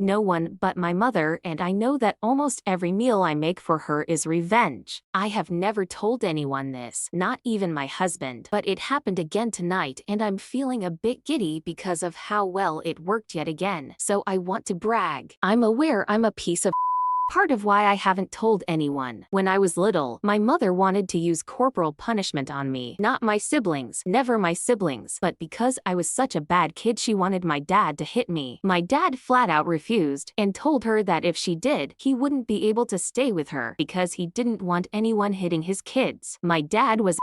No one but my mother, and I know that almost every meal I make for her is revenge. I have never told anyone this, not even my husband, but it happened again tonight and I'm feeling a bit giddy because of how well it worked yet again. So I want to brag. I'm aware I'm a piece of part of why I haven't told anyone. When I was little, my mother wanted to use corporal punishment on me. Not my siblings, never my siblings, but because I was such a bad kid she wanted my dad to hit me. My dad flat out refused and told her that if she did, he wouldn't be able to stay with her because he didn't want anyone hitting his kids. My dad was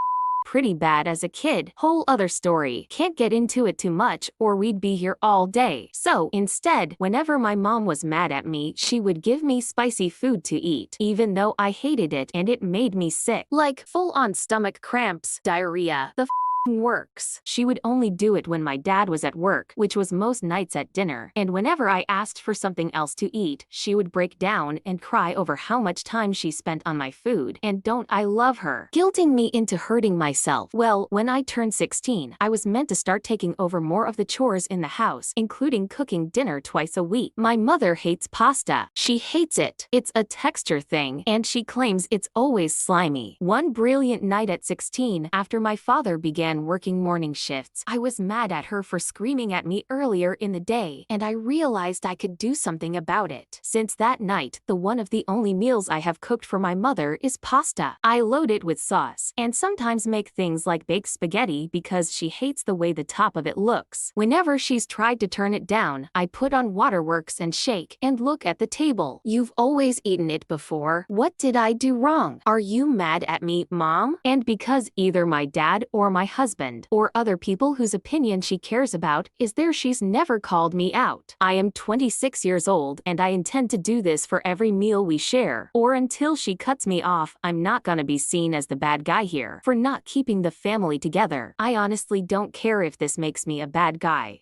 pretty bad as a kid. Whole other story. Can't get into it too much or we'd be here all day. So instead, whenever my mom was mad at me, she would give me spicy food to eat, even though I hated it and it made me sick. Like full-on stomach cramps, diarrhea, the works. She would only do it when my dad was at work, which was most nights at dinner, and whenever I asked for something else to eat, she would break down and cry over how much time she spent on my food, and don't I love her, guilting me into hurting myself. Well, when I turned 16, I was meant to start taking over more of the chores in the house, including cooking dinner twice a week. My mother hates pasta. She hates it. It's a texture thing, and she claims it's always slimy. One brilliant night at 16, after my father began working morning shifts, I was mad at her for screaming at me earlier in the day, and I realized I could do something about it. Since that night, the one of the only meals I have cooked for my mother is pasta. I load it with sauce, and sometimes make things like baked spaghetti because she hates the way the top of it looks. Whenever she's tried to turn it down, I put on waterworks and shake, and look at the table. You've always eaten it before. What did I do wrong? Are you mad at me, Mom? And because either my dad or my husband or other people whose opinion she cares about is there, she's never called me out. I am 26 years old and I intend to do this for every meal we share, or until she cuts me off. I'm not gonna be seen as the bad guy here for not keeping the family together. I honestly don't care if this makes me a bad guy.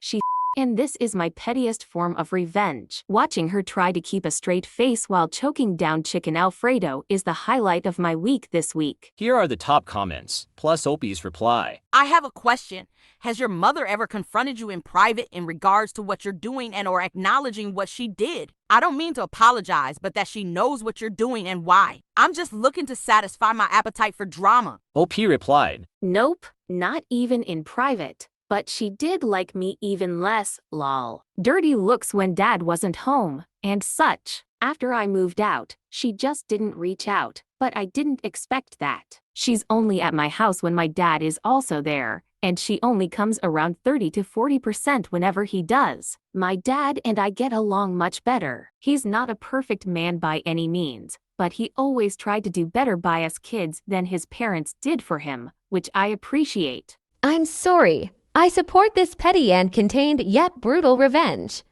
And this is my pettiest form of revenge. Watching her try to keep a straight face while choking down chicken Alfredo is the highlight of my week this week. Here are the top comments, plus Opie's reply. I have a question. Has your mother ever confronted you in private in regards to what you're doing and or acknowledging what she did? I don't mean to apologize, but that she knows what you're doing and why. I'm just looking to satisfy my appetite for drama. OP replied, Nope, not even in private. But she did like me even less, lol. Dirty looks when dad wasn't home, and such. After I moved out, she just didn't reach out, but I didn't expect that. She's only at my house when my dad is also there, and she only comes around 30 to 40% whenever he does. My dad and I get along much better. He's not a perfect man by any means, but he always tried to do better by us kids than his parents did for him, which I appreciate. I'm sorry. I support this petty and contained yet brutal revenge.